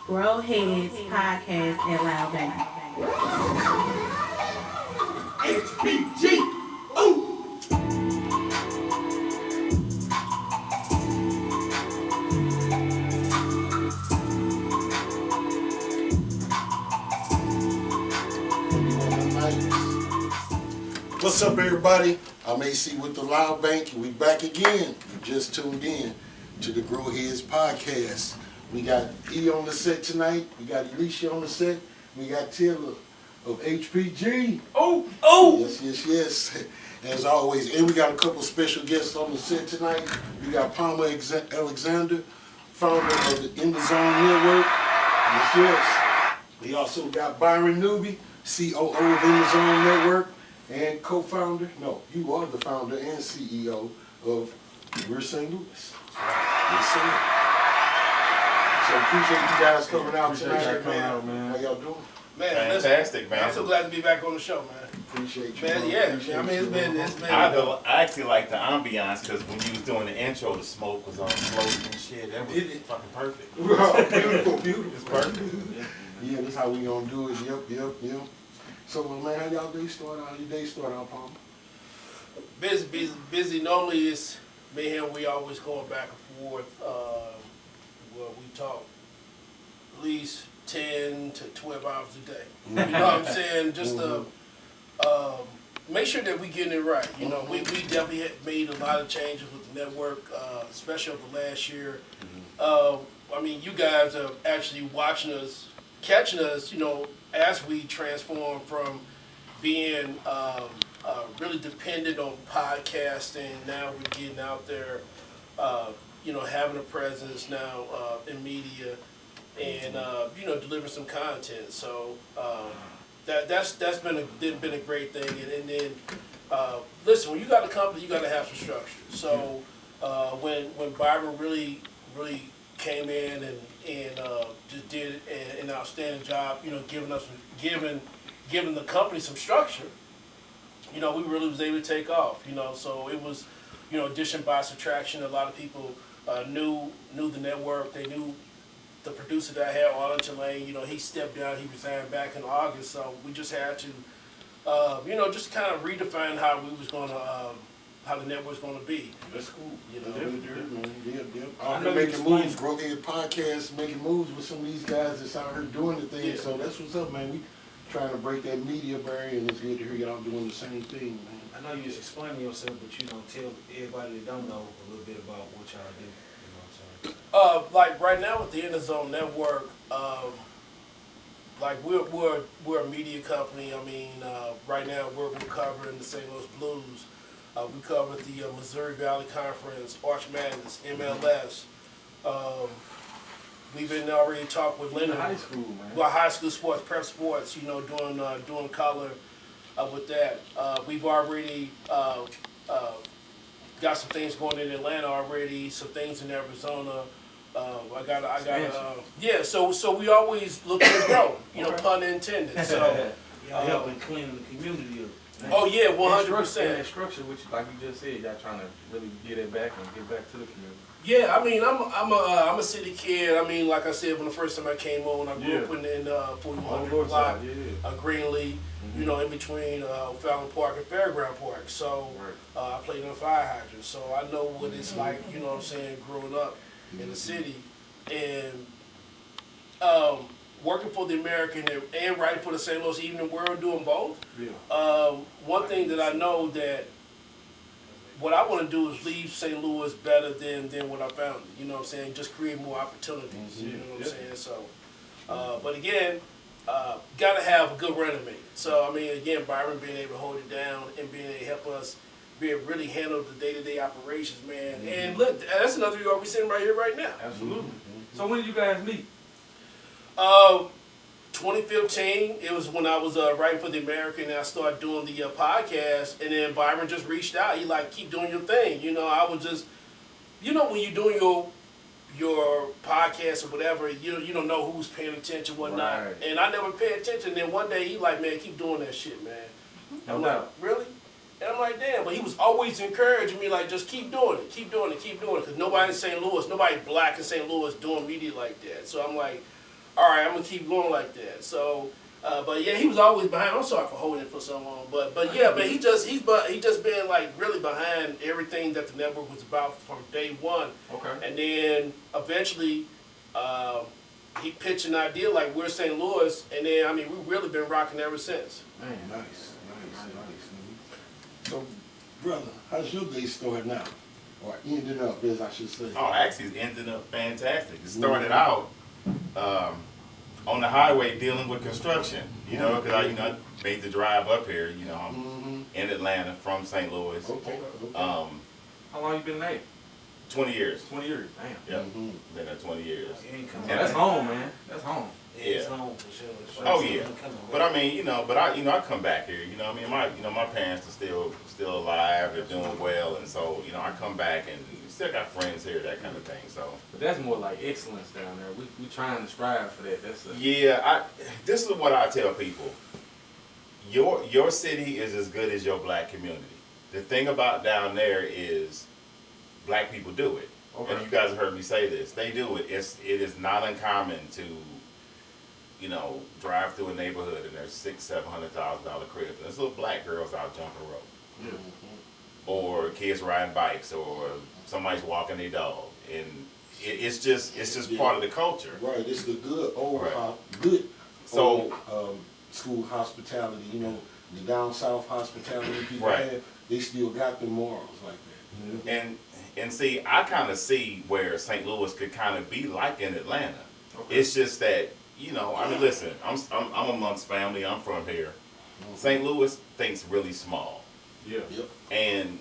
Grow Heads Podcast at Loud Bank. HPG. Ooh. What's up, everybody? I'm AC with the Loud Bank, and we back again. You just tuned in to the Grow Heads Podcast. We got E on the set tonight. We got Alicia on the set. We got Taylor of HPG. Oh! Yes. As always, and we got a couple special guests on the set tonight. We got Palmer Alexander, founder of the In the Zone Network. Yes. We also got Byron Newdy, COO of In the Zone Network, and co-founder. No, you are the founder and CEO of We're St.Louis. Yes, sir. So appreciate you guys coming out tonight. Man. How y'all doing? Man, Fantastic, man. I'm so glad to be back on the show, man. Appreciate you. Man, bro. yeah. Appreciate I mean, you, bro. it's been. I actually like the ambiance because when you was doing the intro, the smoke was on floating and shit. That was fucking perfect. Beautiful. It's perfect. Yeah, that's how we gonna do it. Yep. So, man, how y'all day start out? How your day start out, Palmer? Busy. Normally, it's me and him. We always going back and forth. Well, we talk at least 10 to 12 hours a day. You know what I'm saying? Just to make sure that we getting it right. You know, we definitely had made a lot of changes with the network, especially over the last year. I mean, you guys are actually watching us, catching us, you know, as we transform from being really dependent on podcasting. Now we're getting out there, you know, having a presence now in media and, you know, delivering some content. So that's been a great thing. And then, listen, when you got a company, you got to have some structure. So when Byron really came in and just did an outstanding job, you know, giving the company some structure, you know, we really was able to take off, you know. So it was, you know, addition by subtraction. A lot of people knew the network. They knew the producer that I had, Arlington Lane. You know, he stepped down. He resigned back in August. So we just had to, you know, just kind of redefine how we was going to, how the network's going to be. That's cool. You know, Yep. I'm making moves, Grow Head Podcast, making moves with some of these guys that's out here doing the thing. Yeah. So that's what's up, man. We trying to break that media barrier, and it's good to hear y'all doing the same thing, man. I know you was explaining yourself, but you don't tell everybody that don't know a little bit about what y'all do. You know what I'm saying? like right now with the In the Zone Network, like we're a media company. I mean, right now we're covering the St. Louis Blues. We cover the Missouri Valley Conference, Arch Madness, MLS. We've been already talking with Leonard. High school, man. Well, high school sports, prep sports. You know, doing color with that. We've already got some things going in Atlanta already. Some things in Arizona. Yeah. So we always looking to grow. You know, pun intended. So. Y'all helping clean the community up. Oh yeah, 100%. That structure, which, like you just said, y'all trying to really get it back and get back to the community. Yeah, I mean, I'm a city kid. I mean, like I said, when the first time I came on, I grew up in 4100 block, Greenlee, you know, in between Fallon Park and Fairground Park. So I played on fire hydrant, so I know what it's like. You know what I'm saying, growing up in the city and working for the American and writing for the St. Louis Evening World, doing both. Yeah. One thing that I know that what I want to do is leave St. Louis better than what I found it. You know what I'm saying? Just create more opportunities. You know what I'm saying? So, but again, got to have a good running mate. So, I mean, again, Byron being able to hold it down and being able to help us really handle the day-to-day operations, man. And look, that's another reason we're sitting right here right now. Absolutely. So when did you guys meet? 2015, it was when I was writing for the American and I started doing the podcast, and then Byron just reached out. He like, keep doing your thing. You know, I was just, you know, when you're doing your podcast or whatever, you don't know who's paying attention, whatnot. Right. And I never paid attention. And then one day he like, man, keep doing that shit, man. I'm like, really? And I'm like, damn. But he was always encouraging me, like, just keep doing it, because nobody in St. Louis, nobody black in St. Louis doing media like that. So I'm like, all right, I'm gonna keep going like that. So, but yeah, he was always behind. I'm sorry for holding it for so long, but yeah, but he just been like really behind everything that the network was about from day one. Okay. And then eventually, he pitched an idea like we're St. Louis, and then I mean we've really been rocking ever since. Man, Nice. So, brother, how's your day starting out? Or ending up, as I should say. Oh, actually, it's ended up fantastic. It started out on the highway dealing with construction, you know, because I made the drive up here. You know, I'm in Atlanta from St. Louis. Okay. How long you been there? 20 years. 20 years. Damn. Yep, been there 20 years. So that's home, man. That's home. It's Yeah. home for sure. Oh yeah, but I mean, I come back here. You know, I mean, my parents are still alive. They're doing well, and so I come back and still got friends here, that kind of thing. So. But that's more like excellence down there. We trying to strive for that. That's This is what I tell people. Your city is as good as your black community. The thing about down there is, black people do it. Okay. And you guys have heard me say this. They do it. It is not uncommon to drive through a neighborhood and there's $600,000-$700,000 cribs. And there's little black girls out jumping rope. Yeah. Or kids riding bikes, or somebody's walking their dog. And it's just part of the culture. Right, it's the good old Right. good So- old, school hospitality. The down south hospitality people Right. have. They still got the morals like that. And see, I kind of see where St. Louis could kind of be like in Atlanta. Okay. It's just that I mean, listen, I'm amongst family. I'm from here. St. Louis thinks really small, Yeah. Yep. and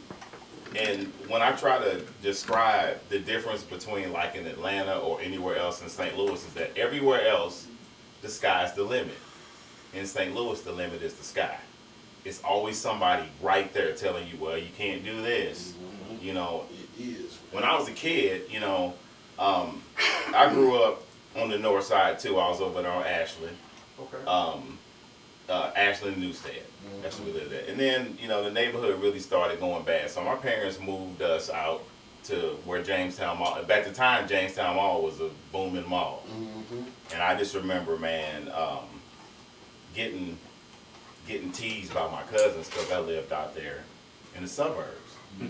when I try to describe the difference between like in Atlanta or anywhere else in St. Louis is that everywhere else, the sky's the limit. In St. Louis, the limit is the sky. It's always somebody right there telling you, well, you can't do this. It is. When I was a kid, I grew up on the north side too. I was over there on Ashland. Okay. Ashland Newstead. That's where we lived at. And then, the neighborhood really started going bad. So my parents moved us out to where Jamestown Mall, at the time Jamestown Mall was a booming mall. And I just remember, man, getting teased by my cousins because I lived out there in the suburbs.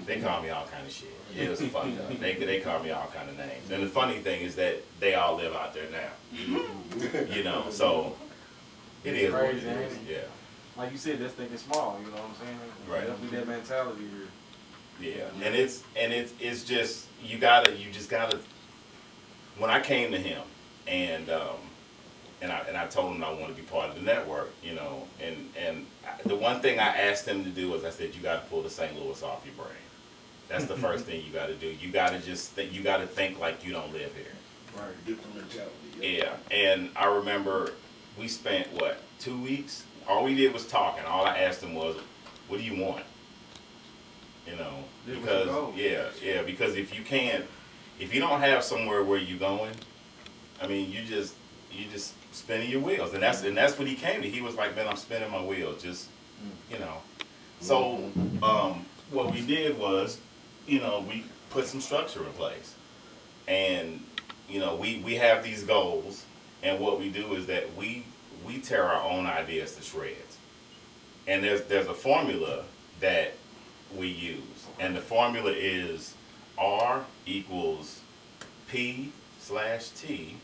They called me all kind of shit. It was fucked up. They called me all kind of names. And the funny thing is that they all live out there now. So it is what it Crazy, is. ain't it? Yeah. Like you said, that's thinking small. You know what I'm saying? Right. Definitely that mentality here. Yeah. And it's just you just gotta. When I came to him and I told him I want to be part of the network, and the one thing I asked him to do was I said, you got to pull the St. Louis off your brain. That's the first thing you got to do. You got to you got to think like you don't live here. Right, different mentality. Yeah, and I remember we spent 2 weeks. All we did was talking. All I asked him was, "What do you want?" Because because if you don't have somewhere where you're going, I mean, you just spinning your wheels, and that's what he came to. He was like, "Man, I'm spinning my wheels, just So what we did was, we put some structure in place, and we have these goals, and what we do is that we tear our own ideas to shreds, and there's a formula that we use, and the formula is R equals P/T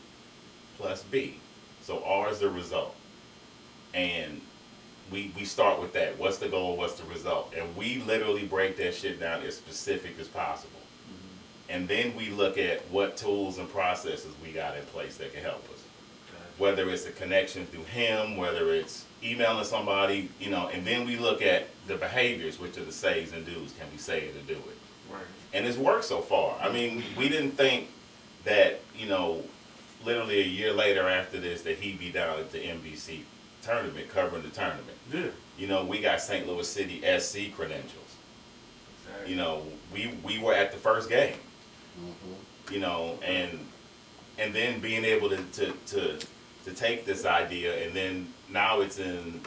plus B. So R is the result, and we start with that. What's the goal? What's the result? And we literally break that shit down as specific as possible. And then we look at what tools and processes we got in place that can help us. Whether it's a connection through him, whether it's emailing somebody, and then we look at the behaviors, which are the says and do's. Can we say it or do it? Right. And it's worked so far. I mean, we didn't think that, literally a year later after this, that he'd be down at the NBC tournament, covering the tournament. Yeah. We got St. Louis City SC credentials. Exactly. We were at the first game. And then being able to take this idea, and then now it's in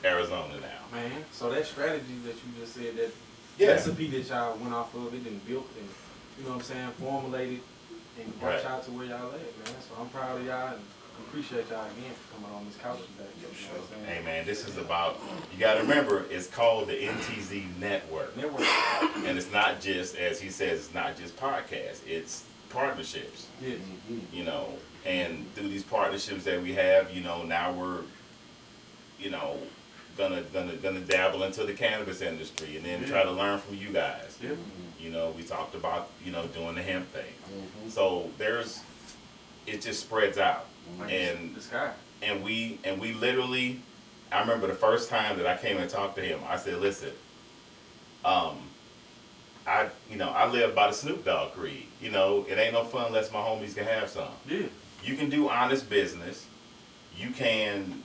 Arizona now. Man, so that strategy that you just said, that Yeah. recipe that y'all went off of, it done built and, formulated and brought Right. y'all to where y'all at, man. So I'm proud of y'all, and appreciate y'all again for coming on this couch today. You know what I'm saying? Hey man, this is about, you gotta remember, it's called the NTZ Network. And it's not just, as he says, it's not just podcasts, it's partnerships. Yeah. You know, and through these partnerships that we have, you know, now we're, you know, gonna dabble into the cannabis industry and then try to learn from you guys. Yeah. You know, we talked about, you know, doing the hemp thing. So it just spreads out. Like And the sky. and we literally, I remember the first time that I came and talked to him, I said, listen, I live by the Snoop Dogg creed. You know, it ain't no fun unless my homies can have some. Yeah. You can do honest business. You can,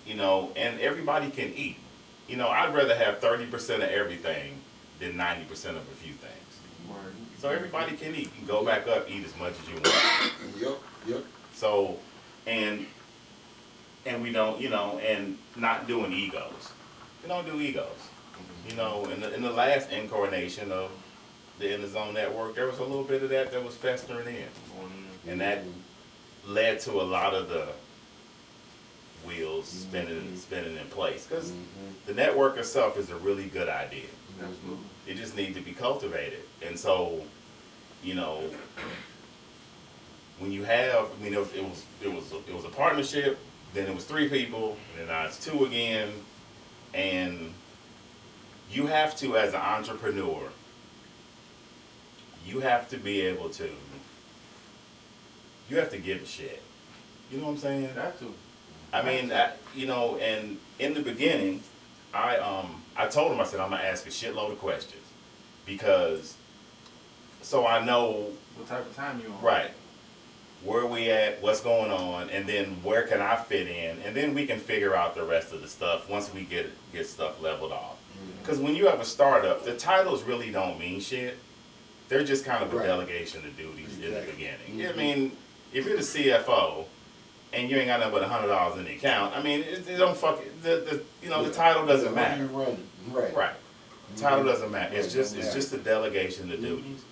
you know, and everybody can eat. You know, I'd rather have 30% of everything than 90% of a few things. Word. So everybody can eat. You can go back up, eat as much as you want. Yep. So, and we don't, you know, and not doing egos. We don't do egos. You know, in the last incarnation of the In the Zone Network, there was a little bit of that was festering in. And that led to a lot of the wheels spinning in place. Because the network itself is a really good idea. Absolutely. It just needs to be cultivated. And so, you know, when you have, I mean, it was a partnership, then it was 3 people, and then now it's 2 again, and you have to, as an entrepreneur, you have to be able to, you have to give a shit. You know what I'm saying? Got to. I mean, you know, and in the beginning, I told him, I said, I'm gonna ask a shitload of questions, because, so I know What type of time you on? right, where we at, what's going on, and then where can I fit in, and then we can figure out the rest of the stuff once we get stuff leveled off. Because when you have a startup, the titles really don't mean shit. They're just kind of a delegation of duties in the beginning. I mean, if you're the CFO and you ain't got nothing but $100 in the account, I mean, it don't the title doesn't matter. Right. The title doesn't matter. It's just a delegation of duties.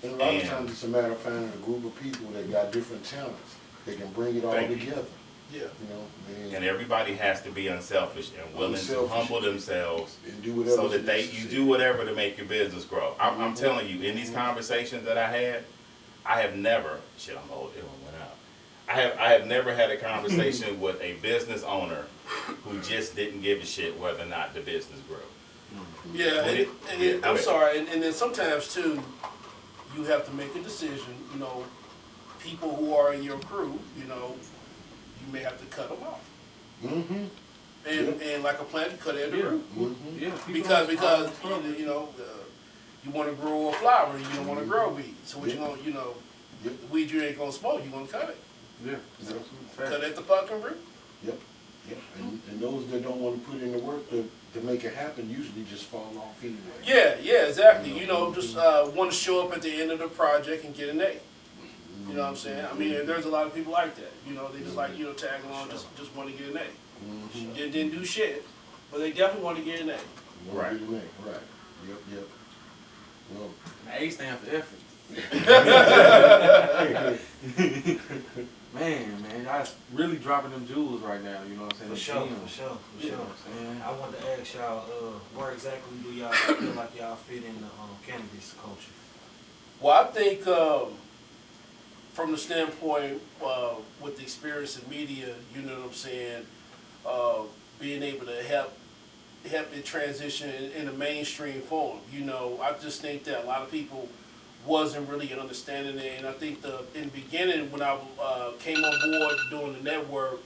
And a lot of times it's a matter of finding a group of people that got different talents. They can bring it all together. Yeah. You know, And everybody has to be unselfish and willing to humble themselves and do whatever so that you do whatever to make your business grow. I'm telling you, in these conversations that I have never, shit, I'm old, it went out. I have never had a conversation with a business owner who just didn't give a shit whether or not the business grew. Yeah, and I'm sorry, and then sometimes too, you have to make a decision. You know, people who are in your crew, you know, you may have to cut them off. And like a plant, you cut it at the root. Yeah. Because you know, you want to grow a flower, you don't want to grow weed. So what you gonna, you know, the weed you ain't gonna smoke, you gonna cut it. Yeah. Cut at the fucking root. Yep. And those that don't want to put in the work to make it happen usually just fall off anyway. Yeah, exactly. You know, just want to show up at the end of the project and get an A. You know what I'm saying? I mean, there's a lot of people like that. You know, they just like, you know, tag along, just want to get an A. Didn't do shit, but they definitely want to get an A. Right. Yep. Well, A stand for effort. Man, y'all really dropping them jewels right now, you know what I'm saying? For sure. You know what I'm saying? I want to ask y'all, where exactly do y'all feel like y'all fit in the cannabis culture? Well, I think from the standpoint with the experience in media, you know what I'm saying, being able to help it transition in a mainstream form. You know, I just think that a lot of people wasn't really understanding it, and I think in the beginning when I came on board doing the network,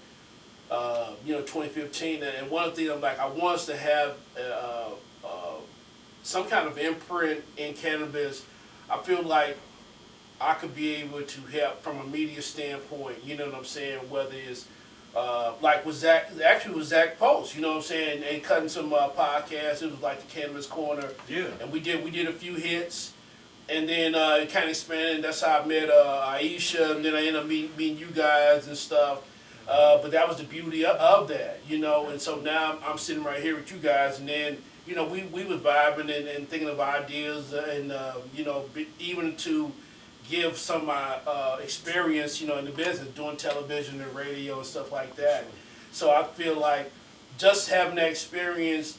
you know, 2015, and one of the things I'm like, I want us to have some kind of imprint in cannabis. I feel like I could be able to help from a media standpoint, you know what I'm saying, whether it's like with Zach Post, you know what I'm saying, and cutting some podcasts. It was like the Cannabis Corner. Yeah. And we did a few hits, and then it kind of expanded. That's how I met Aisha, and then I ended up meeting you guys and stuff. But that was the beauty of that, you know. And so now I'm sitting right here with you guys, and then, you know, we were vibing and thinking of ideas, and you know, even to give some of my experience, in the business, doing television and radio and stuff like that. So I feel like just having that experience,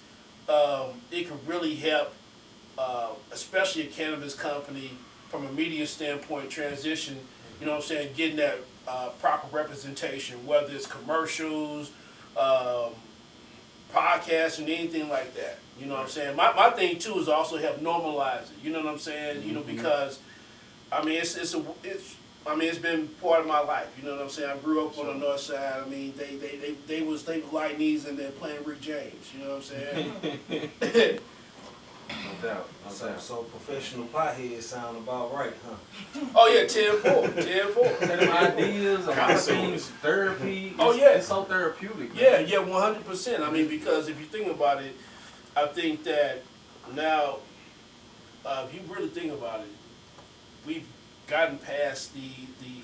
it could really help, especially a cannabis company from a media standpoint transition, getting that proper representation, whether it's commercials, podcasts, and anything like that. You know what I'm saying? My thing too is also help normalize it. You know what I'm saying? Because I mean it's been part of my life. You know what I'm saying? I grew up on the north side. I mean they was light knees and then playing Rick James. You know what I'm saying? No doubt. So professional pothead sound about right, huh? Oh yeah, 10-4. Them ideas, a lot of things, therapy. Oh yeah, it's so therapeutic. Man. Yeah, 100%. I mean, because if you think about it, I think that now, if you really think about it, we've gotten past the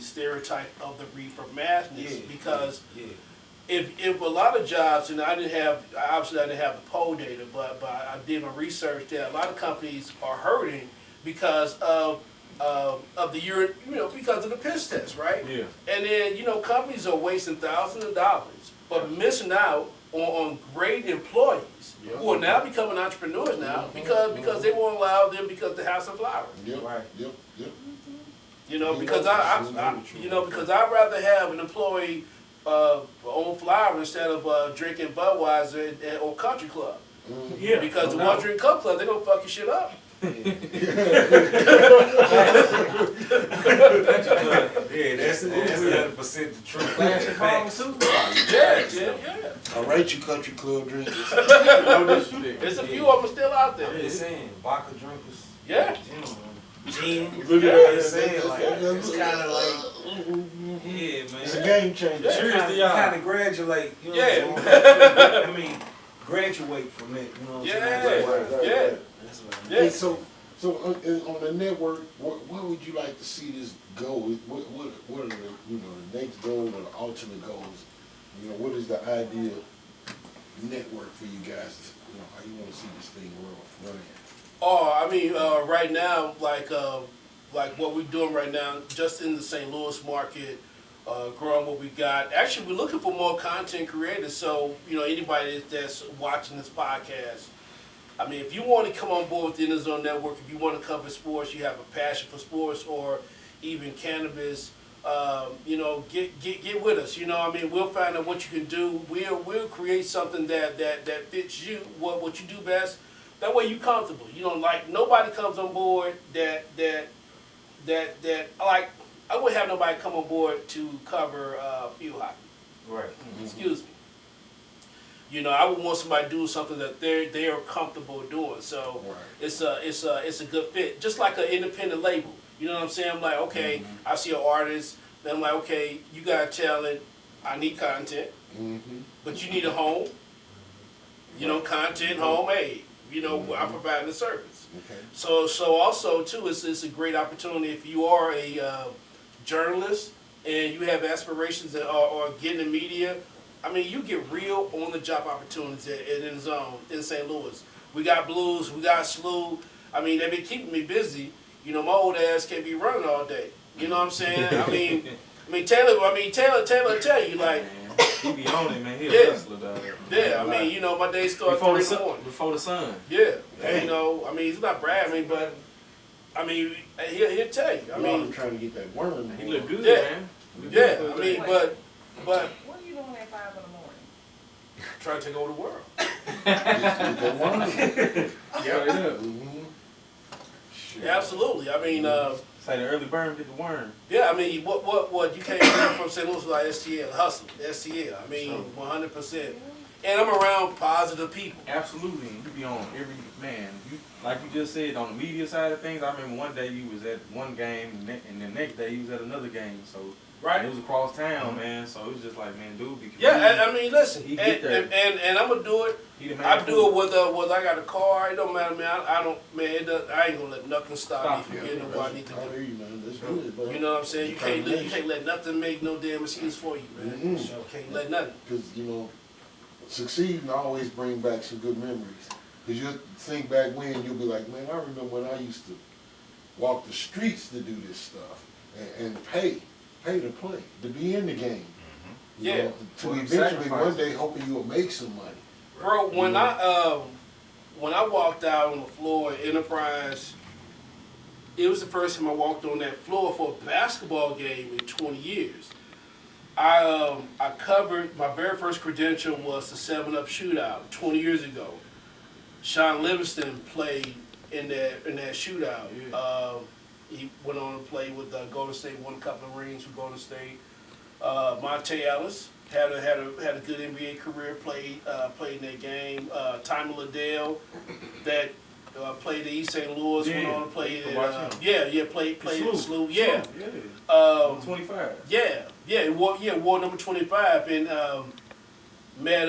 stereotype of the reefer madness because. Yeah. If a lot of jobs, and I didn't have the poll data, but I did my research that a lot of companies are hurting because of the urine, because of the piss test, right? Yeah. And then companies are wasting thousands of dollars, but missing out on great employees who are now becoming entrepreneurs now because they won't allow them because they have some flowers. Yep. Right. Yep. Because because I'd rather have an employee. On flower instead of drinking Budweiser or Country Club. Yeah, because the one drink Country Club, they're gonna fuck your shit up. Yeah, that's 100% the truth. Yeah. All right, you Country Club drinkers. There's a few of them still out there. I'm just saying, vodka drinkers. Yeah. Gin. Look at that. Saying, like, it's kind of like, yeah, man. It's a game changer. Cheers to y'all. Kind of graduate, what I'm saying? I mean, graduate from it, you know what I'm saying? Yeah. That's what I mean. Hey, so on the network, where would you like to see this go? What are the next goal or the ultimate goals? What is the ideal network for you guys? How you want to see this thing running? Oh, I mean, right now, like what we're doing right now, just in the St. Louis market, growing what we got. Actually, we're looking for more content creators. So, anybody that's watching this podcast, I mean, if you want to come on board with the InnerZone Network, if you want to cover sports, you have a passion for sports or even cannabis, get with us. I mean, we'll find out what you can do. We'll create something that fits you, what you do best. That way you comfortable. Like nobody comes on board that like I wouldn't have nobody come on board to cover field hockey. Right. Mm-hmm. Excuse me. I would want somebody to do something that they are comfortable doing. So it's a good fit. Just like an independent label. You know what I'm saying? I'm like, okay, I see an artist, then I'm like, okay, you got talent, I need content. But you need a home. Content, homemade. I'm providing the service. Okay. So also too, it's a great opportunity if you are a journalist and you have aspirations or getting in media. I mean, you get real on-the-job opportunities at InnerZone in St. Louis. We got Blues, we got ST.Louis. I mean, they've been keeping me busy. My old ass can't be running all day. You know what I'm saying? I mean, Taylor tell you like. He be on it, man. He a hustler, dog. Yeah, I mean, my day starts 3 in the morning. Before the sun. Yeah. I mean, he's not bragging, but I mean, he'll tell you. I mean, I'm trying to get that worm. He look good, man. Yeah, I mean, but. What are you doing at 5 in the morning? Trying to take over the world. Yeah, absolutely. I mean, say the early burn get the worm. Yeah, I mean, what you can't get from St. Louis like STL, hustle, STL. I mean, 100%. And I'm around positive people. Absolutely. You be on every, man, like you just said, on the media side of things, I remember one day you was at one game, and the next day you was at another game. So it was across town, man. So it was just like, man, dude, be I mean, listen, and I'm gonna do it. I do it whether I got a car. It don't matter, man. I ain't gonna let nothing stop me from getting what I need to do. You know what I'm saying? You can't let nothing make no damn excuse for you, man. You can't let nothing. Because succeeding always bring back some good memories. Because you'll think back when you'll be like, man, I remember when I used to walk the streets to do this stuff and pay to play, to be in the game. You Yeah. know, to Well, eventually one sacrifices. day hoping you'll make some money. Bro, when I walked out on the floor at Enterprise, it was the first time I walked on that floor for a basketball game in 20 years. I covered, my very first credential was the 7-Up shootout 20 years ago. Sean Livingston played in that shootout. He went on to play with Golden State, won a couple of rings with Golden State. Monte Ellis had a good NBA career, played in that game. Tommy Liddell, that played at East St. Louis, went on to play played at played at ST.Louis. Yeah. 25. Yeah, wore number 25, and met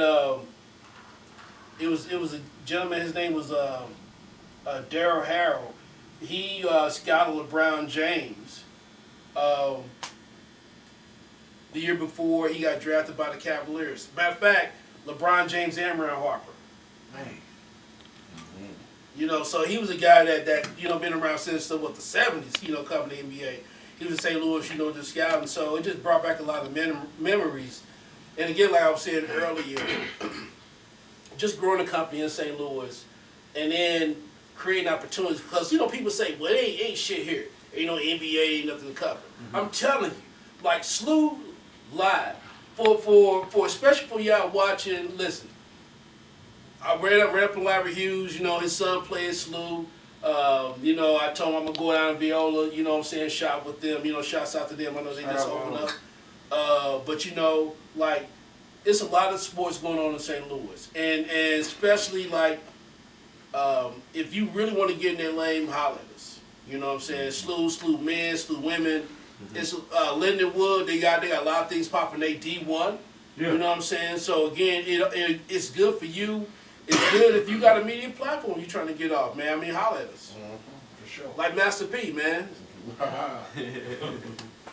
it was a gentleman. His name was Daryl Harrell. He scouted LeBron James. The year before he got drafted by the Cavaliers. Matter of fact, LeBron James and Ron Harper. Man. You know, so he was a guy that been around since the 70s. Covering the NBA. He was in St. Louis, just scouting. So it just brought back a lot of memories. And again, like I was saying earlier, just growing a company in St. Louis, and then creating opportunities. Because people say, well, ain't shit here. Ain't no NBA, ain't nothing to cover. I'm telling you, like ST.Louis live for especially for y'all watching. Listen, I ran up to Larry Hughes. His son plays ST.Louis. I told him I'm gonna go down to Viola. Shop with them. Shouts out to them. I know they just opened up. But like it's a lot of sports going on in St. Louis, and especially like if you really want to get in their lane, holler at us. ST.Louis men, ST.Louis women. It's Lindenwood. They got a lot of things popping. They D1. Yeah. You know what I'm saying? So again, it's good for you. It's good if you got a media platform you're trying to get off, man. I mean, holler at us. For sure. Like Master P, man.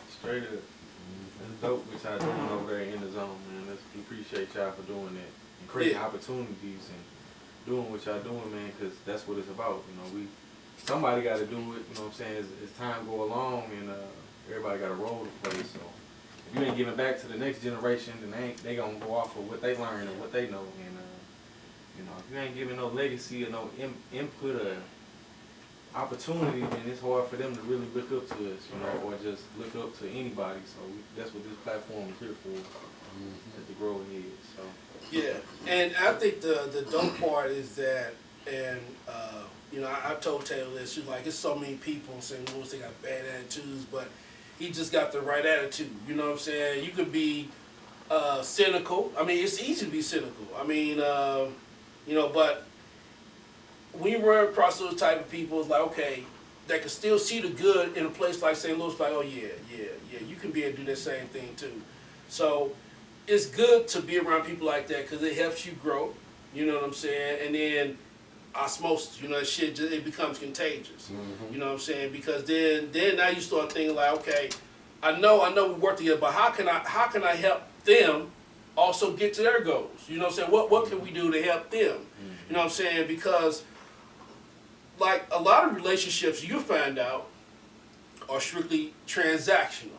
Straight up. That's dope what y'all doing over there in the zone, man. We appreciate y'all for doing that and creating opportunities and doing what y'all doing, man, because that's what it's about. Somebody got to do it. You know what I'm saying? As time go along, and everybody got a role to play. So if you ain't giving back to the next generation, then they gonna go off of what they learned and what they know. And if you ain't giving no legacy or no input or opportunity, then it's hard for them to really look up to us, or just look up to anybody. So that's what this platform is here for, to grow ahead. So Yeah, and I think the dope part is that, and I told Taylor this. She's like, it's so many people in St. Louis, they got bad attitudes, but he just got the right attitude. You know what I'm saying? You could be cynical. I mean, it's easy to be cynical. I mean, but when you run across those type of people, it's like, okay, that can still see the good in a place like St. Louis, like, oh yeah, you can be able to do that same thing too. So it's good to be around people like that because it helps you grow. You know what I'm saying? And then osmosis, that shit, it becomes contagious. You know what I'm saying? Because then now you start thinking like, okay, I know we work together, but how can I help them also get to their goals? You know what I'm saying? What can we do to help them? You know what I'm saying? Because like a lot of relationships you find out are strictly transactional.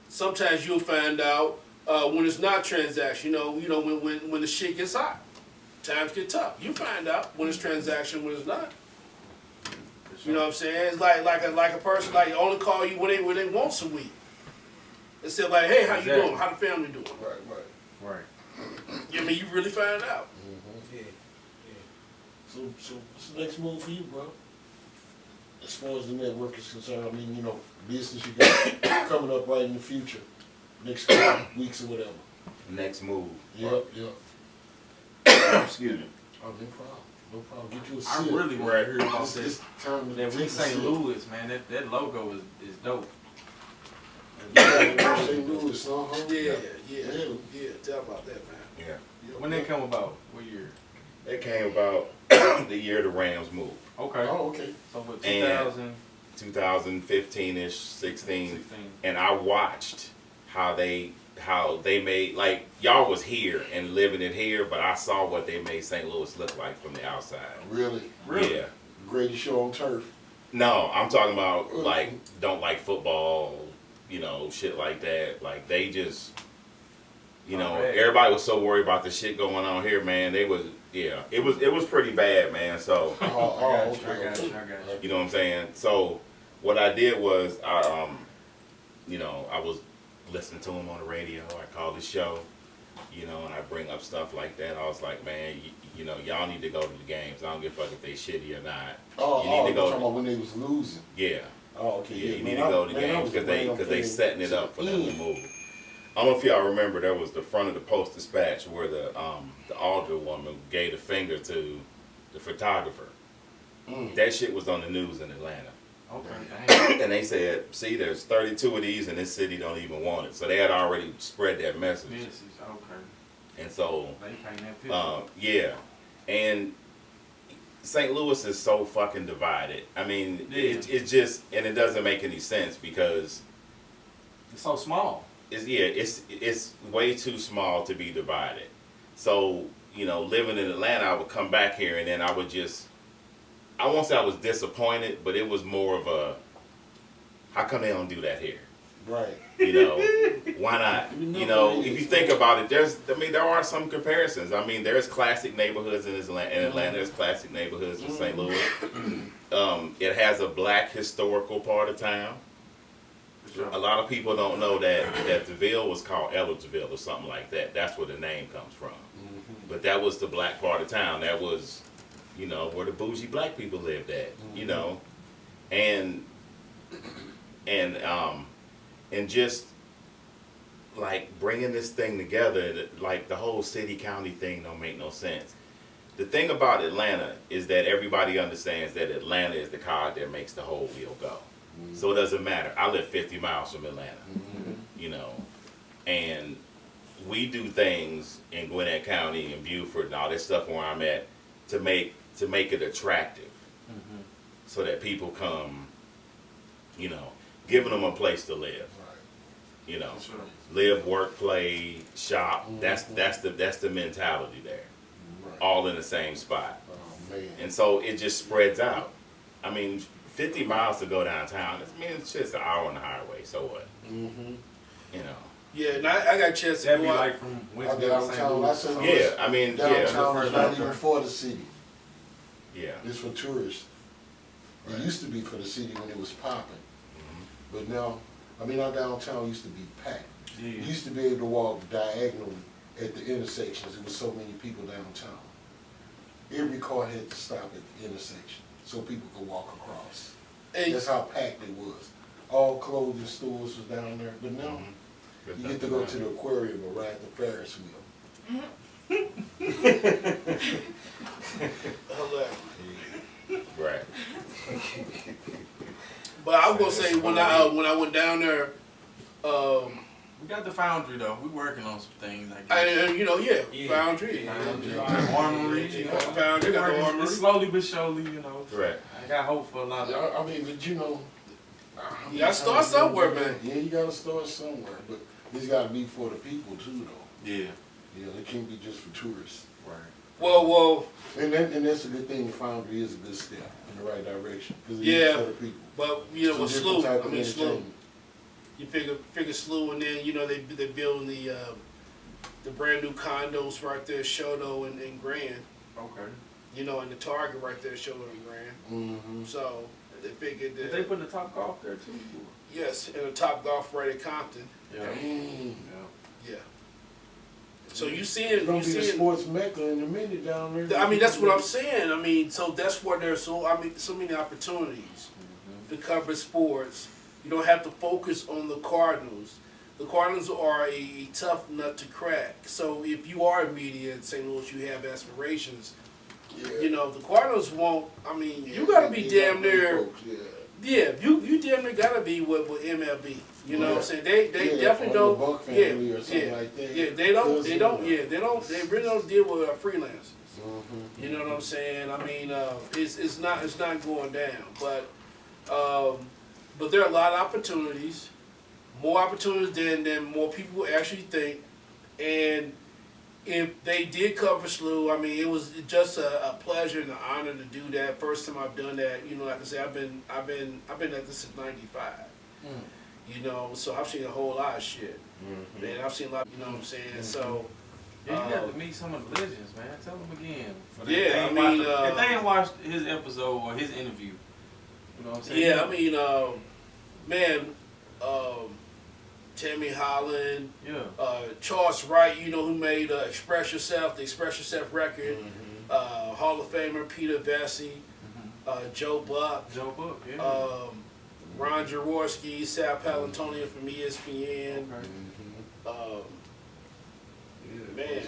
Sometimes you'll find out when it's not transactional, when the shit gets hot. Times get tough. You find out when it's transaction, when it's not. You know what I'm saying? It's like a person like only call you when they want some weed. Instead like, hey, how you doing? How the family doing? Right. I mean, you really find out. Yeah. So what's the next move for you, bro? As far as the network is concerned, I mean, business you got coming up right in the future, next couple weeks or whatever. Next move. Yep. Excuse me. Oh, no problem. Get you a I sip. really want to hear about This this. time to That we take a St. sip. Louis, man. That logo is dope. St. Louis, Yeah. Tell about that, man. Yeah. When they come about? What year? That came about the year the Rams moved. Okay. Oh, okay. So what, And 2015-ish, 16. And I watched how they made, like, y'all was here and living it here, but I saw what they made St. Louis look like from the outside. Really? Really? Yeah. Greatest show on turf. No, I'm talking about like don't like football, you know, shit like that. Like they just, you know, everybody was so worried about the shit going on here, man. They was, yeah, it was pretty bad, man. So I got you. you know what I'm saying? So what I did was you know, I was listening to him on the radio. I called the show, you know, and I bring up stuff like that. I was like, man, you know, y'all need to go to the games. I don't give a fuck if they shitty or not. Oh, you need to go. Talking about when they was losing. Yeah. Oh, okay. Yeah, you need to go to the games because they setting it up for them to move. I don't know if y'all remember, there was the front of the Post-Dispatch where the older woman gave the finger to the photographer. That shit was on the news in Atlanta. Okay. And they said, see, there's 32 of these in this city don't even want it. So they had already spread that message. Okay. And so, they paint that picture. yeah. And St. Louis is so fucking divided. I mean, it's just, and it doesn't make any sense because it's so small. It's way too small to be divided. So, you know, living in Atlanta, I would come back here and then I would just, I won't say I was disappointed, but it was more of a, how come they don't do that here? Right. You know, why not? You know, if you think about it, there are some comparisons. I mean, there's classic neighborhoods in Atlanta. There's classic neighborhoods in St. Louis. It has a black historical part of town. Sure. A lot of people don't know that the Ville was called Ellisville or something like that. That's where the name comes from. But that was the black part of town. That was, you know, where the bougie black people lived at. You know, and just like bringing this thing together, like the whole city county thing don't make no sense. The thing about Atlanta is that everybody understands that Atlanta is the cog that makes the whole wheel go. So it doesn't matter. I live 50 miles from Atlanta, you know, and we do things in Gwinnett County and Beaufort and all this stuff where I'm at to make it attractive, so that people come, you know, giving them a place to live. You know, live, work, play, shop. That's the mentality there. All in the same spot. Oh, man. And so it just spreads out. I mean, 50 miles to go downtown. I mean, it's just an hour on the highway. So what? You know. Yeah, and I got a chance to That'd go be out. like from Winston to St. Louis. Yeah, I mean, downtown is yeah. not even for the city. Yeah. It's for tourists. It used to be for the city when it was popping. But now, I mean, our downtown used to be packed. Yeah. You used to be able to walk diagonally at the intersections. There was so many people downtown. Every car had to stop at the intersection so people could walk across. Hey. That's how packed it was. All clothing stores was down there. But now, you get to go to the aquarium or ride the Ferris wheel. Right. But I was gonna say when I went down there, we got the foundry though. We working on some things. I guess. you know, Foundry. Armory. You know, Foundry got the armory. It's slowly but surely, you know. Right. I got hope for a lot of. I mean, but you know. You gotta start somewhere, man. Yeah, you gotta start somewhere. But it's gotta be for the people too, though. Yeah. You know, it can't be just for tourists. Right. Well. And that's a good thing. The foundry is a good step in the right direction. Cause it Yeah. is for the people. But you know, with It's a different ST.Louis, type I of mean ST.Louis. entertainment. You figure ST.Louis, and then you know they building the brand new condos right there, Shoto and Grand. Okay. You know, and the Target right there, Shoto and Grand. So they figured that. Did they put the Top Golf there too? Yes, and the Top Golf right at Compton. Yeah. Yeah. So you see It's it. gonna You be see the it. sports mecca in a minute down there. I mean, that's what I'm saying. I mean, so that's where there's so many opportunities to cover sports. You don't have to focus on the Cardinals. The Cardinals are a tough nut to crack. So if you are a media in St. Louis, you have aspirations. Yeah. You know, the Cardinals won't. I mean, you got to be damn near. Yeah, you damn near got to be with MLB. You know what I'm saying? They definitely don't. The Buck family or something like that. Yeah, they really don't deal with freelancers. You know what I'm saying? I mean, it's not going down, but there are a lot of opportunities, more opportunities than more people actually think, and if they did cover ST.Louis, I mean, it was just a pleasure and an honor to do that. First time I've done that, you know, like I said, I've been at this since '95. You know, so I've seen a whole lot of shit. Man, I've seen a lot. You know what I'm saying? So. Yeah, you got to meet some of the legends, man. Tell them again. Yeah, I mean, if they ain't watched his episode or his interview, you know what I'm saying? Yeah, I mean, man, Tammy Holland, Charles Wright, you know, who made Express Yourself, the Express Yourself record, Hall of Famer Peter Vesey, Joe Buck, yeah. Ron Jaworski, Sal Palantonia from ESPN. Man,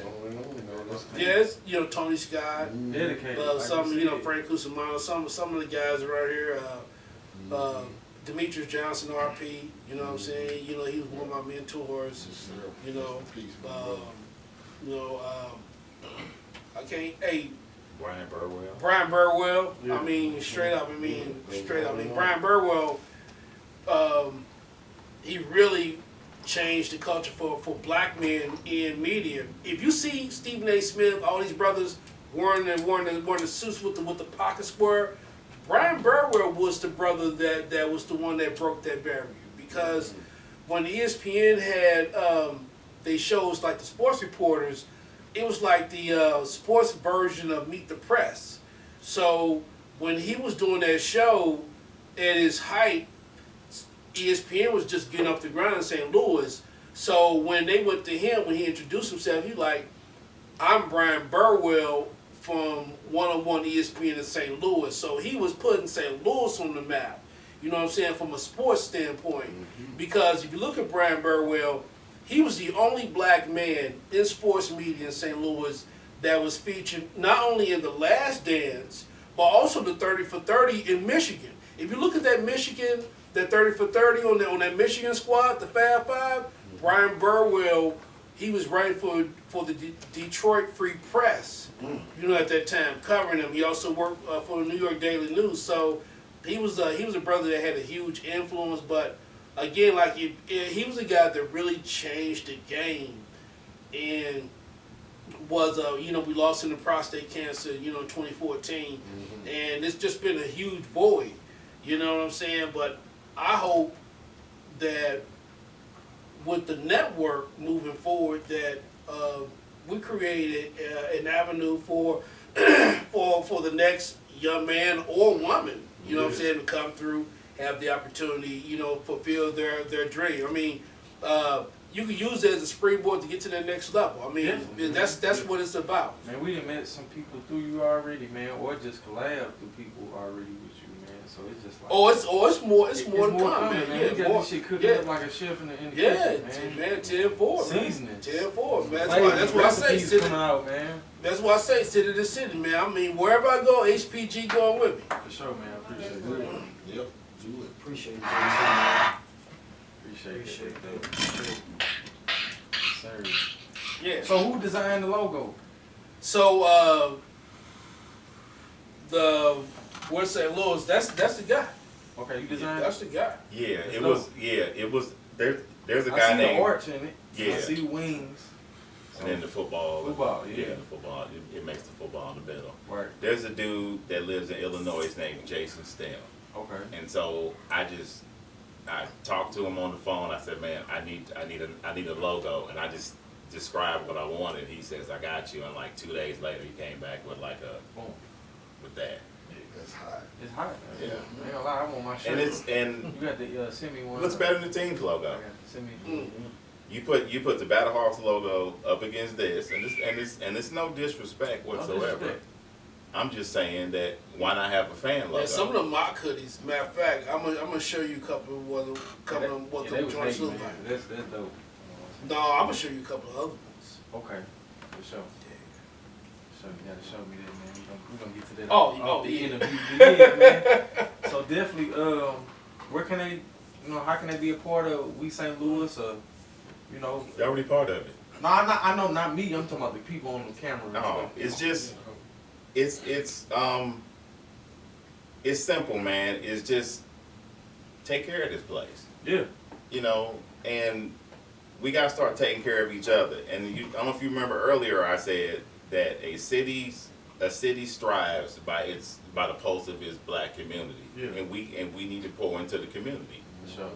yes, you know, Tony Scott, dedicated. some, you know, Frank Cusimano, some of the guys right here, Demetrius Johnson, RP, you know what I'm saying? You know, he was one of my mentors. You know, I can't. Hey, Brian Burwell. Yeah. I mean, straight up. Brian Burwell. He really changed the culture for black men in media. If you see Stephen A. Smith, all these brothers wearing the suits with the pocket square, Brian Burwell was the brother that was the one that broke that barrier. Because when ESPN had they shows like the sports reporters, it was like the sports version of Meet the Press. So when he was doing that show at his height, ESPN was just getting off the ground in St. Louis. So when they went to him, when he introduced himself, he like, I'm Brian Burwell from 101 ESPN in St. Louis. So he was putting St. Louis on the map, you know what I'm saying, from a sports standpoint. Because if you look at Brian Burwell, he was the only black man in sports media in St. Louis that was featured not only in The Last Dance, but also the 30 for 30 in Michigan. If you look at that Michigan, that 30 for 30 on that Michigan squad, the Fab Five, Brian Burwell, he was writing for the Detroit Free Press, you know, at that time, covering him. He also worked for the New York Daily News. So he was a brother that had a huge influence. But again, like he was a guy that really changed the game, and was you know, we lost him to prostate cancer, you know, in 2014, and it's just been a huge void. You know what I'm saying? But I hope that with the network moving forward, that we created an avenue for for the next young man or woman, you know what I'm saying, to come through, have the opportunity, you know, fulfill their dream. I mean, you can use it as a springboard to get to the next level. I mean, that's what it's about. Man, we done met some people through you already, man, or just collab through people already with you, man. So it's just like it's more to come, man. Man. Yeah, We got more. this shit cooking up like a chef in the kitchen, man. 10-4, man. Seasoning. 10-4, man. That's why I say city. coming out, man. That's why I say city to city, man. I mean, wherever I go, HPG going with me. For sure, man. I appreciate it. Yep. Do it. Appreciate it. Appreciate it. Sorry. Yeah. So who designed the logo? So what's St. Louis? That's the guy. Okay, you designed That's the guy. Yeah, That's it dope. was. Yeah, it was. There's a I guy see the named. arch in it. Yeah. I see the wings. And then the football. Football, yeah. The football. It makes the football in the middle. Right. There's a dude that lives in Illinois named Jason Stem. Okay. And so I talked to him on the phone. I said, man, I need a logo, and I just described what I wanted. He says, I got you. And like 2 days later, he came back with like Boom. with that. That's hot. It's hot. Man. Yeah. I ain't gonna lie, I want my shirt. And You got the send me one. looks better than the team's I logo. got the send me. You put the Battle Hawks logo up against this, and it's no disrespect whatsoever. disrespect. I'm just saying that why not have a fan logo? And some of the mock hoodies, matter of fact, I'm gonna show you a couple of what they the was joints hating, look man. like. That's dope. No, I'm gonna show you a couple of other ones. Okay, for sure. You gotta show me that, man. We're gonna get to that. Oh, the yeah. interview. Yeah, man. So definitely, where can they, how can they be a part of We St. Louis, or, You're already part of it. No, I know not me. I'm talking about the people on the camera. No, it's just, it's simple, man. It's just take care of this place. Yeah. And we gotta start taking care of each other. And I don't know if you remember earlier, I said that a city strives by the pulse of its black community, Yeah. and we need to pour into the community. For sure.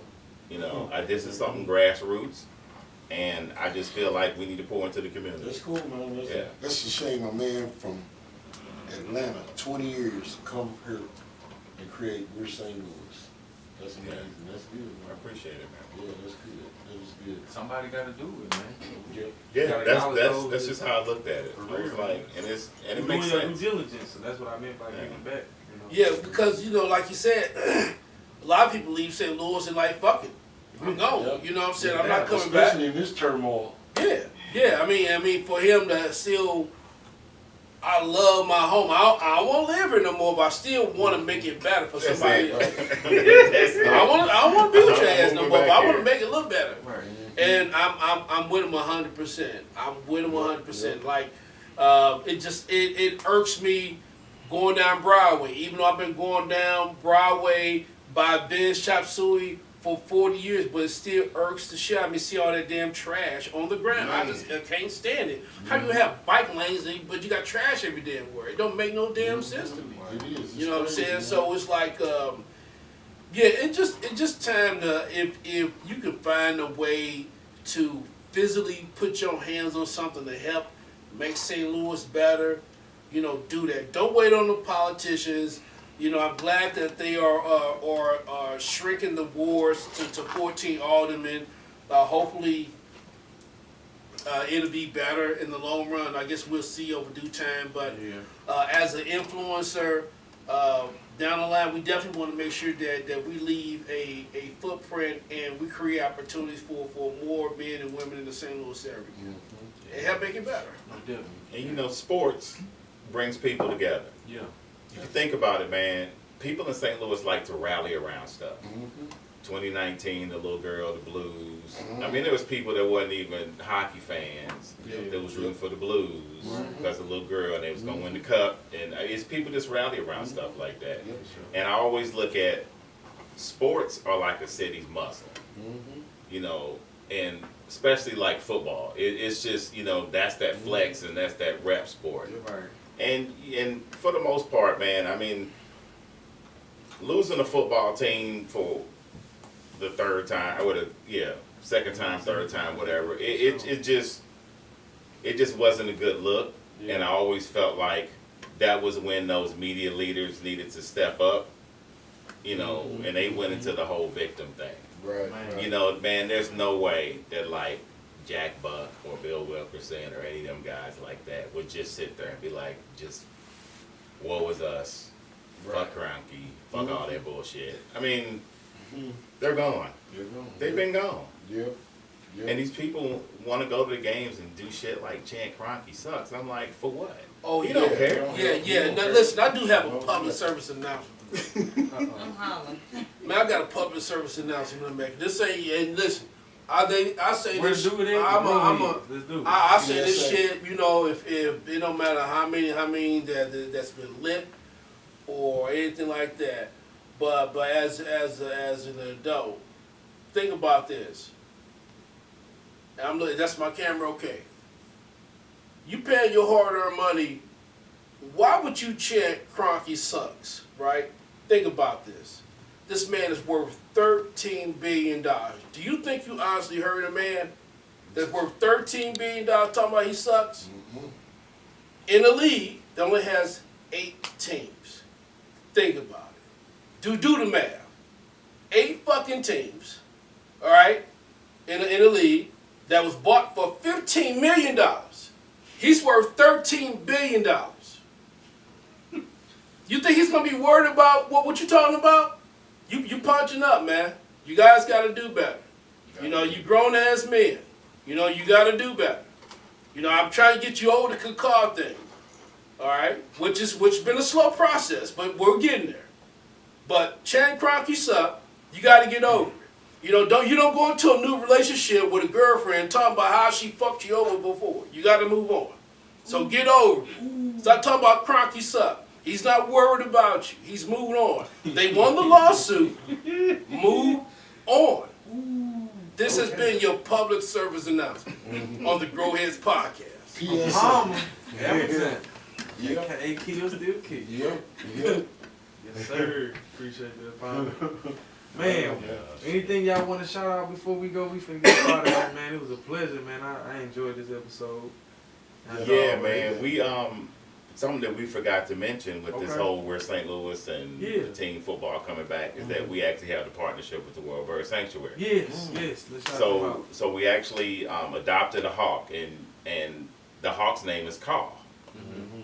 You know, this is something grassroots, and I just feel like we need to pour into the community. That's cool, man. Yeah. That's a shame a man from Atlanta, 20 years, come here and create We're St. Louis. That's amazing. Yeah. That's good, I man. appreciate it, man. Yeah, that's good. That was good. Somebody got to do it, man. Yeah. Yeah, gotta that's acknowledge that's those that's just how I looked at it. For I was real. like, and it You makes doing your sense. due diligence, and that's what I meant by giving back. Yeah, because you know, like you said, a lot of people leave St. Louis and like, fuck it, I'm gone. Yep. You know what I'm saying? I'm Yeah, not coming back. especially in this turmoil. Yeah. I mean, for him to still, I love my home. I won't live here no more, but I still want to make it better for That's somebody it. else. That's it. I don't want to be with your ass no Moving more, but back I want to here. make it look better. Right. And I'm with him 100%. I'm with him 100%. Like, it irks me going down Broadway. Even though I've been going down Broadway by Vince Chop Suey for 40 years, but it still irks the shit out of me. See all that damn trash on the ground. I can't stand it. How do you have bike lanes, but you got trash every damn where? It don't make no damn sense to me. It is. It's You know what I'm crazy, saying? man. So it's like, yeah, it just time to, if you can find a way to physically put your hands on something to help make St. Louis better, you know, do that. Don't wait on the politicians. You know, I'm glad that they are shrinking the wards to 14 aldermen. Hopefully, it'll be better in the long run. I guess we'll see over due time. But as an influencer, down the line, we definitely want to make sure that we leave a footprint and we create opportunities for more men and women in the St. Louis area. And help make it better. And you know, sports brings people together. Yeah. If you think about it, man, people in St. Louis like to rally around stuff. 2019, the little girl, the Blues. I mean, there was people that wasn't even hockey fans that was rooting for the Blues because the little girl and they was gonna win the cup. And it's people just rally around stuff like that. And I always look at sports are like a city's muscle. You know, and especially like football, it's just, you know, that's that flex and that's that rep sport. Right. And for the most part, man, I mean, losing a football team for the third time, second time, third time, whatever, it just wasn't a good look. And I always felt like that was when those media leaders needed to step up, you know, and they went into the whole victim thing. Right. You know, man, there's no way that like Jack Buck or Bill Wilkerson or any of them guys like that would just sit there and be like, just, woe is us, fuck Kroenke, fuck all that bullshit. I mean, they're gone. They've been gone. Yep. And these people want to go to the games and do shit like chant Kroenke sucks. I'm like, for what? Oh, You don't care. Yeah. Now, listen, I do have a public service announcement. I'm hollering. Man, I got a public service announcement to make. This ain't, and listen, I say Let's this. do it. Let's do it. I say this Yes, sir. shit. You know, if it don't matter how many that's been lit or anything like that. But as an adult, think about this. And I'm looking. That's my camera. Okay. You paying your hard-earned money. Why would you chant Kroenke sucks? Right? Think about this. This man is worth $13 billion. Do you think you honestly heard a man that's worth $13 billion talking about he sucks? In a league that only has 8 teams. Think about it. Do the math. 8 fucking teams, all right, in a league that was bought for $15 million. He's worth $13 billion. You think he's gonna be worried about what you talking about? You punching up, man. You guys gotta do better. You know, you grown ass men. You know, you gotta do better. You know, I'm trying to get you over the cacao thing. Alright? Which been a slow process, but we're getting there. But Chan Kroenke suck, you gotta get over it. You know, you don't go into a new relationship with a girlfriend talking about how she fucked you over before. You gotta move on. So get over it. Stop talking about Kroenke suck. He's not worried about you. He's moving on. They won the lawsuit. Move on. This has been your public service announcement on the Grow Heads podcast. PSA. Hamilton. Yep. A kill still kick. Yep. Yep. Yes, sir. Appreciate that, Palmer. Man, anything y'all want to shout out before we go? We finna get started, man. It was a pleasure, man. I enjoyed this episode. Yeah, man. We something that we forgot to mention with this whole We're St. Louis and the team football coming back is that we actually have the partnership with the World Bird Sanctuary. Yes, yes. Let's shout them out. So we actually adopted a hawk, and the hawk's name is Call.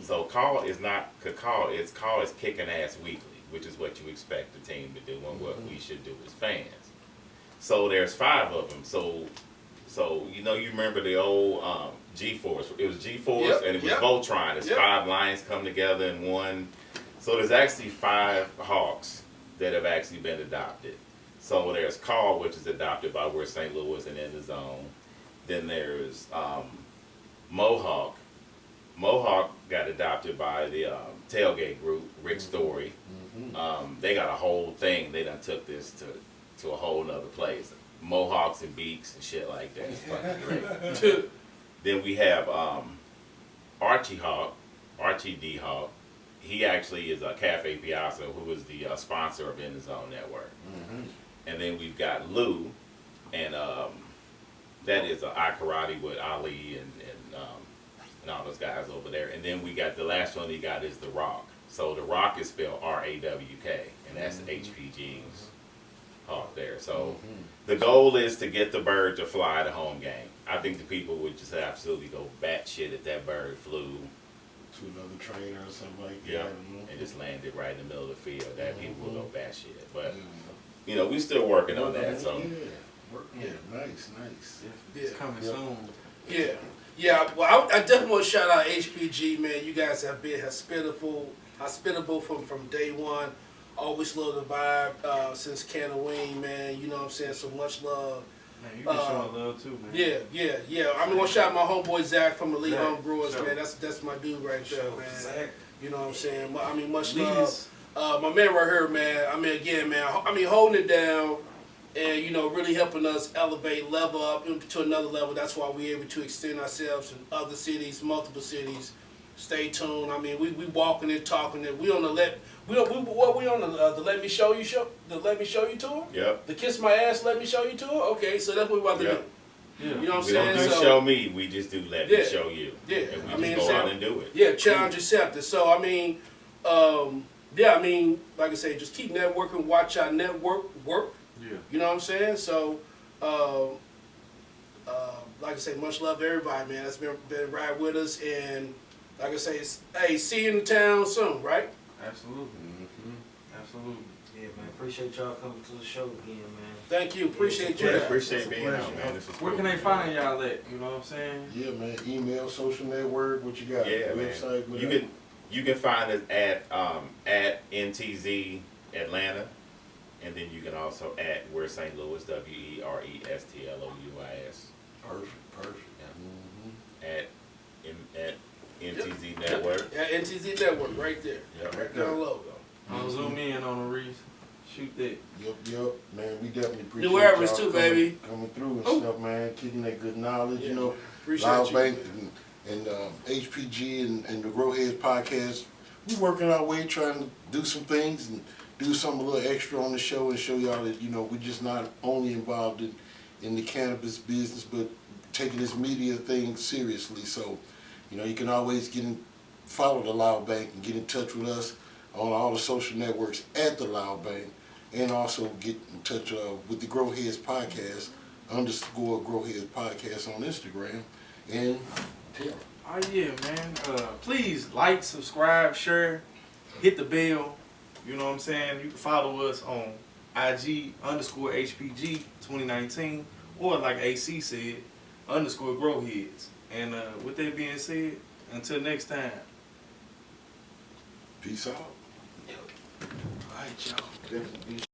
So Call is not Call. It's Call is kicking ass weekly, which is what you expect the team to do and what we should do as fans. So there's 5 of them. So you remember the old G-Force. It was G-Force and it was Voltron. It's 5 lions come together in one. So there's actually 5 hawks that have actually been adopted. So there's Call, which is adopted by We're St. Louis and In the Zone. Then there's Mohawk. Mohawk got adopted by the Tailgate group, Rick Story. They got a whole thing. They done took this to a whole nother place. Mohawks and beaks and shit like that. It's fucking great. Then we have Archie D. Hawk. He actually is a Cafe Piazza, who is the sponsor of In the Zone Network. And then we've got Lou, and that is I Karate with Ali and all those guys over there. And then we got the last one he got is The Rock. So The Rock is spelled R-A-W-K, and that's HPG's hawk there. So the goal is to get the bird to fly the home game. I think the people would just absolutely go batshit if that bird flew To another trainer or something like that. Yeah, and just landed right in the middle of the field. That people will go batshit. But we still working on that. So Nice. It's coming soon. Yeah. Well, I definitely want to shout out HPG, man. You guys have been hospitable from day one. Always love the vibe since Can of Wing, man. You know what I'm saying? So much love. Man, you been showing love too, man. Yeah. I'm gonna shout out my homeboy Zach from Elite Home Brewers, man. That's my dude right there, man. Zach. You know what I'm saying? I mean, much love. My man right here, man. I mean, again, man. Holding it down. And really helping us elevate, level up to another level. That's why we're able to extend ourselves in other cities, multiple cities. Stay tuned. I mean, we walking and talking. And we on the Let Me Show You tour. Yep. The Kiss My Ass Let Me Show You tour. Okay, so that's what we're about to do. Yeah. You know what I'm we saying? don't do show me. We just do let me show you. Yeah. And we just go out and do it. Yeah, challenge accepted. So like I say, just keep networking. Watch our network work. Yeah. You know what I'm saying? So, like I say, much love to everybody, man. That's been right with us. And like I say, see you in the town soon, right? Absolutely. Absolutely. Yeah, man. Appreciate y'all coming to the show again, man. Thank you. Appreciate you. Appreciate being out, man. This was Where can they find y'all at? You know what I'm saying? Yeah, man. Email, social network, what you got? Yeah, website, man. You can find us at NTZ Atlanta. And then you can also add We're St. Louis, WERESTLOUIS. Perfect. At NTZ Network. Yeah, NTZ Network, right there. Yeah, Right there on logo. I'll zoom in on the Reese. Shoot that. Yep. Man, we definitely appreciate New Airways y'all too, baby. coming through and stuff, man. Kicking that good knowledge, Yeah, appreciate Loud you. Bank and HPG and the Grow Heads podcast. We working our way trying to do some things and do something a little extra on the show and show y'all that, we're just not only involved in the cannabis business, but taking this media thing seriously. So, you can always follow the Loud Bank and get in touch with us on all the social networks at the Loud Bank, and also get in touch with the Grow Heads podcast, _ Grow Heads podcast on Instagram, and tell them. Oh yeah, man. Please like, subscribe, share, hit the bell. You know what I'm saying? You can follow us on IG _HPG 2019, or like AC said, _Grow Heads. And with that being said, until next time. Peace out. All right, y'all. Definitely.